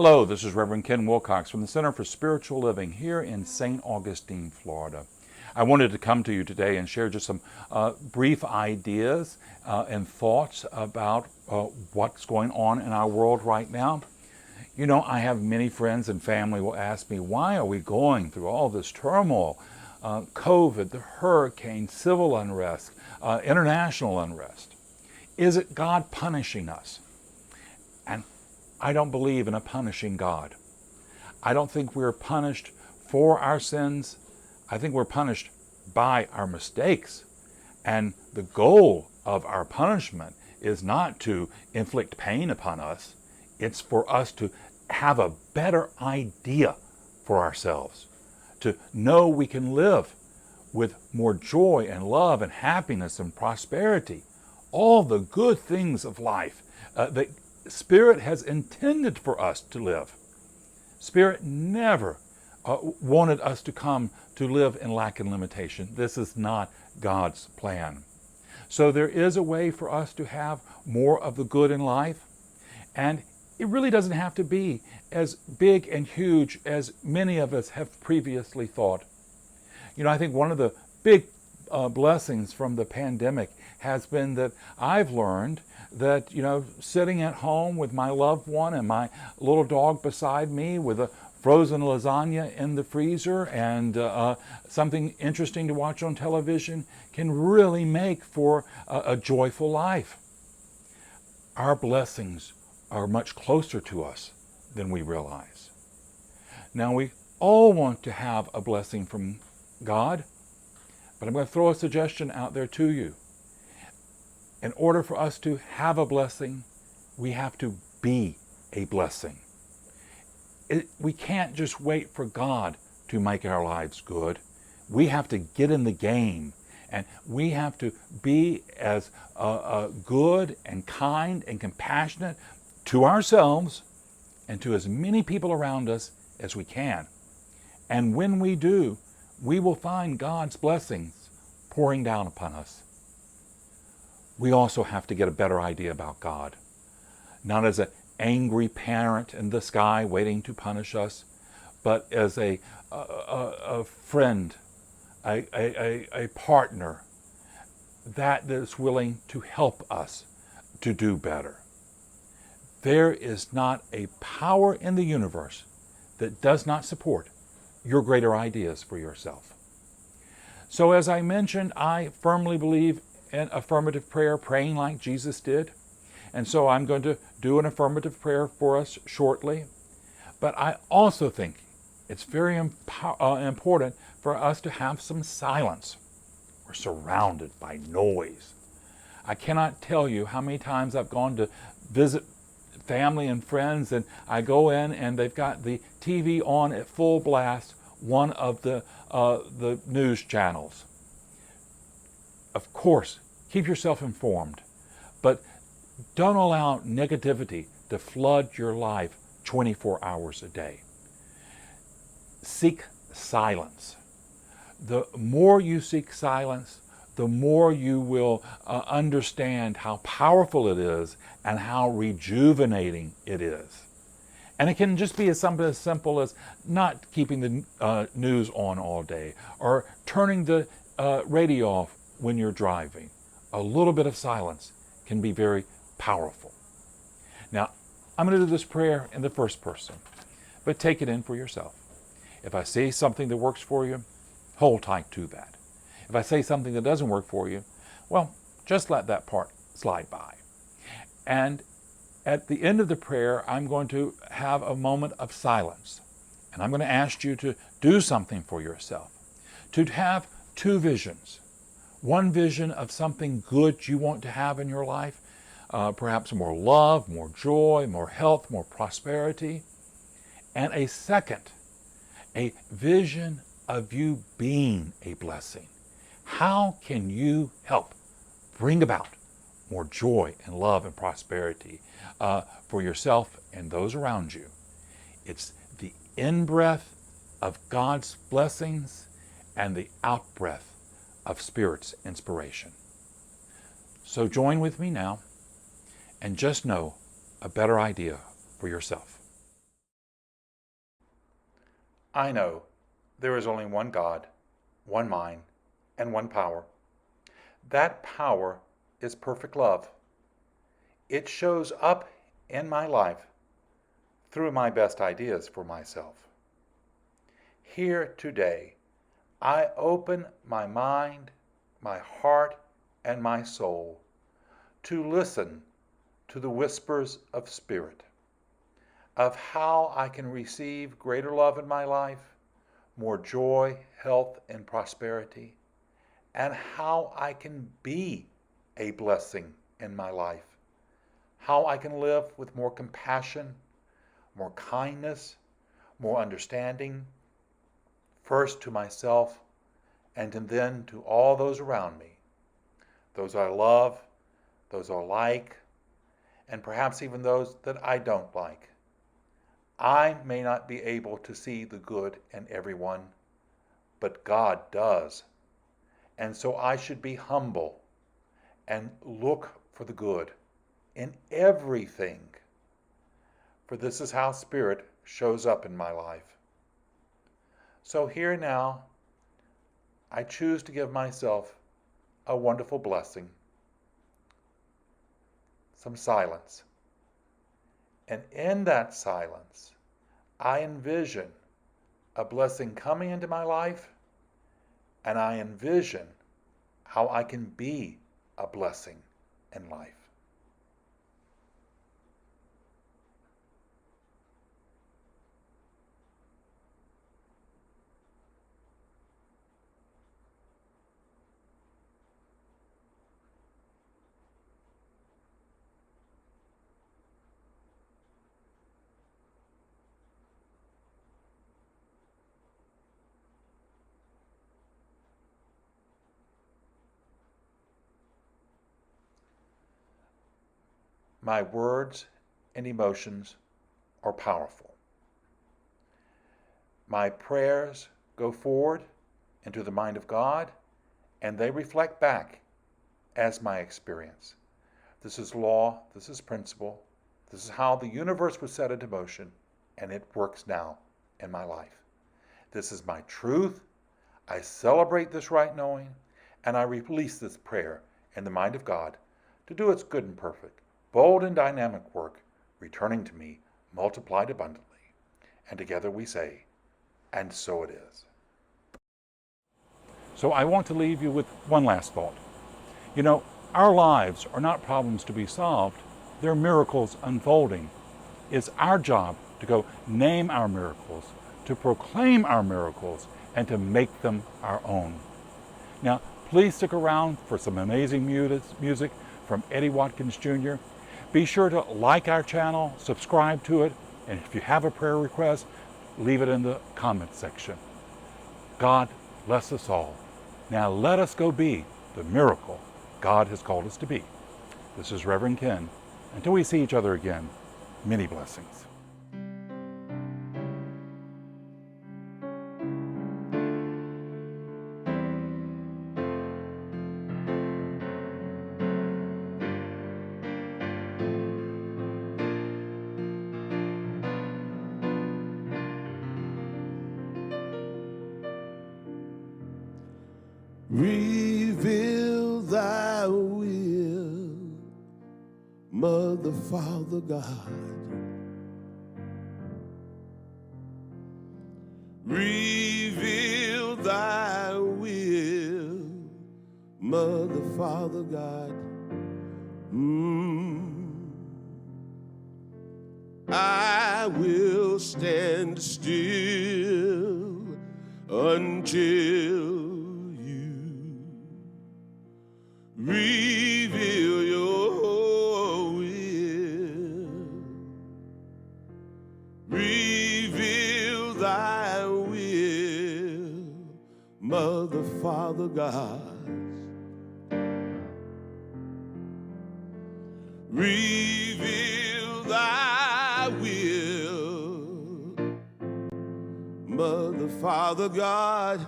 Hello, this is Rev Ken from the Center for Spiritual Living here in St. Augustine, Florida. I wanted to come to you today and share just some brief ideas and thoughts about what's going on in our world right now. You know, I have many friends and family will ask me, why are we going through all this turmoil? COVID, the hurricane, civil unrest, international unrest. Is it God punishing us? And I don't believe in a punishing God. I don't think we're punished for our sins. I think we're punished by our mistakes. And the goal of our punishment is not to inflict pain upon us. It's for us to have a better idea for ourselves, to know we can live with more joy and love and happiness and prosperity, all the good things of life that Spirit has intended for us to live. Spirit never wanted us to come to live in lack and limitation. This is not God's plan. So there is a way for us to have more of the good in life, and it really doesn't have to be as big and huge as many of us have previously thought. You know, I think one of the big blessings from the pandemic has been that I've learned that, you know, sitting at home with my loved one and my little dog beside me with a frozen lasagna in the freezer and something interesting to watch on television can really make for a joyful life. Our blessings are much closer to us than we realize. Now, we all want to have a blessing from God, but I'm going to throw a suggestion out there to you. In order for us to have a blessing, we have to be a blessing. We can't just wait for God to make our lives good. We have to get in the game, and we have to be as good and kind and compassionate to ourselves and to as many people around us as we can. And when we do, we will find God's blessings pouring down upon us. We also have to get a better idea about God, not as an angry parent in the sky waiting to punish us, but as a friend, a partner that is willing to help us to do better. There is not a power in the universe that does not support your greater ideas for yourself. So as I mentioned, I firmly believe in affirmative prayer, praying like Jesus did. And so I'm going to do an affirmative prayer for us shortly. But I also think it's very important for us to have some silence. We're surrounded by noise. I cannot tell you how many times I've gone to visit family and friends, and I go in and they've got the TV on at full blast, one of the news channels. Of course, keep yourself informed, but don't allow negativity to flood your life 24 hours a day. Seek silence. The more you seek silence, the more you will understand how powerful it is and how rejuvenating it is. And it can just be something as simple as not keeping the news on all day or turning the radio off when you're driving. A little bit of silence can be very powerful. Now, I'm going to do this prayer in the first person, but take it in for yourself. If I say something that works for you, hold tight to that. If I say something that doesn't work for you, well, just let that part slide by. And at the end of the prayer, I'm going to have a moment of silence. And I'm going to ask you to do something for yourself, to have two visions. One vision of something good you want to have in your life, perhaps more love, more joy, more health, more prosperity. And a second, a vision of you being a blessing. How can you help bring about more joy and love and prosperity for yourself and those around you? It's the in-breath of God's blessings and the out-breath of Spirit's inspiration. So join with me now and just know a better idea for yourself. I know there is only one God, one mind, and one power. That power is perfect love. It shows up in my life through my best ideas for myself. Here today, I open my mind, my heart, and my soul to listen to the whispers of Spirit, of how I can receive greater love in my life, more joy, health, and prosperity, and how I can be a blessing in my life, how I can live with more compassion, more kindness, more understanding, first to myself and then to all those around me, those I love, those I like, and perhaps even those that I don't like. I may not be able to see the good in everyone, but God does. And so I should be humble and look for the good in everything. For this is how Spirit shows up in my life. So here now, I choose to give myself a wonderful blessing, some silence. And in that silence, I envision a blessing coming into my life, and I envision how I can be a blessing in life. My words and emotions are powerful. My prayers go forward into the mind of God, and they reflect back as my experience. This is law, this is principle, this is how the universe was set into motion, and it works now in my life. This is my truth. I celebrate this right knowing, and I release this prayer in the mind of God to do its good and perfect, bold and dynamic work, returning to me multiplied abundantly. And together we say, and so it is. So I want to leave you with one last thought. You know, our lives are not problems to be solved, they're miracles unfolding. It's our job to go name our miracles, to proclaim our miracles, and to make them our own. Now, please stick around for some amazing music from Eddie Watkins Jr. Be sure to like our channel, subscribe to it, and if you have a prayer request, leave it in the comment section. God bless us all. Now let us go be the miracle God has called us to be. This is Rev Ken. Until we see each other again, many blessings. Reveal thy will, Mother, Father, God. Reveal thy will, Mother, Father, God. I will stand still until reveal your will. Reveal thy will, Mother, Father, God. Reveal thy will, Mother, Father, God.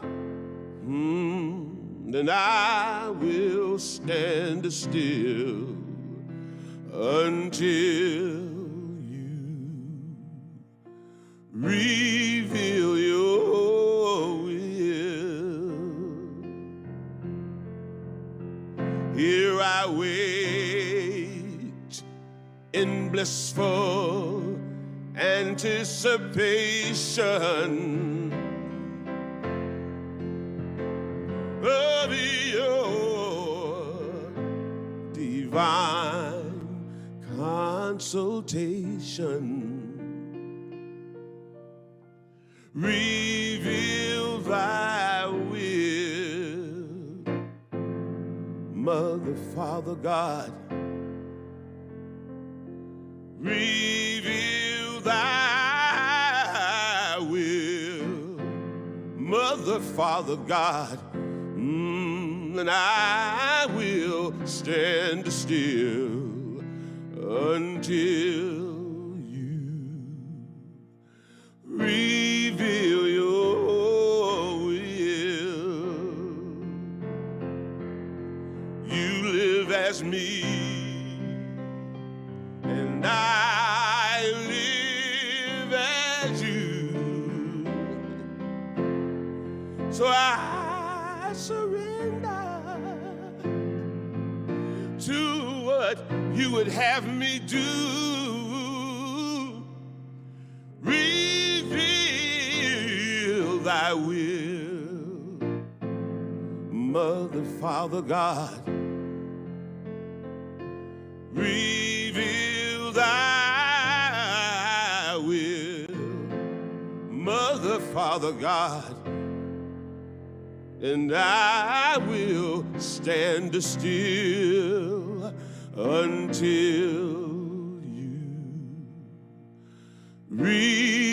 Then I will stand still until you reveal your Here I wait in blissful anticipation of your divine consultation. Reveal thy will, Mother, Father, God. Reveal thy will, Mother, Father, God. And I will stand still until reveal your will. You live as me, and I live as you. So I surrender to what you would have me do. Thy will, Mother, Father, God. Reveal thy will, Mother, Father, God. And I will stand still until you reveal